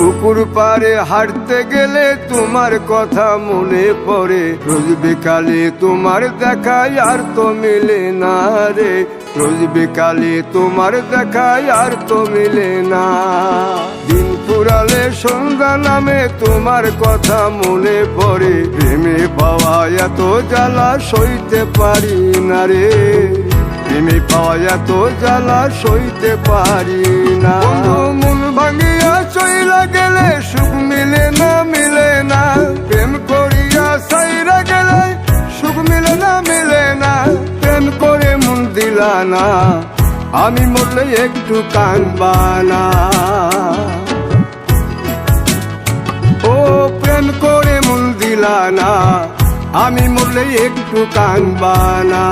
পুকুর পাড়ে হাঁটতে গেলে তোমার কথা মনে পড়ে, রোজ বিকালে তোমার দেখা আর তো মিলে না রে, রোজ বিকালে তোমার দেখা আর তো মিলে না। দিন ফুরালে সন্ধ্যা নামে তোমার কথা মনে পড়ে, প্রেমে পাওয়া এত জ্বালা সইতে পারি না রে, প্রেমে পাওয়া এত জ্বালা সইতে পারি না। মন ভাঙিয়া চইলা গেলে সুখ মিলে না, মিলে না, প্রেম করিয়া সাইরা গেলে সুখ মিলে না, মিলে না, প্রেম করে মন দিলা না, আমি মরলে একটু কাঁদবা না। ও প্রেম করে মন দিলা না, আমি মরলে একটু কাঁদবা না।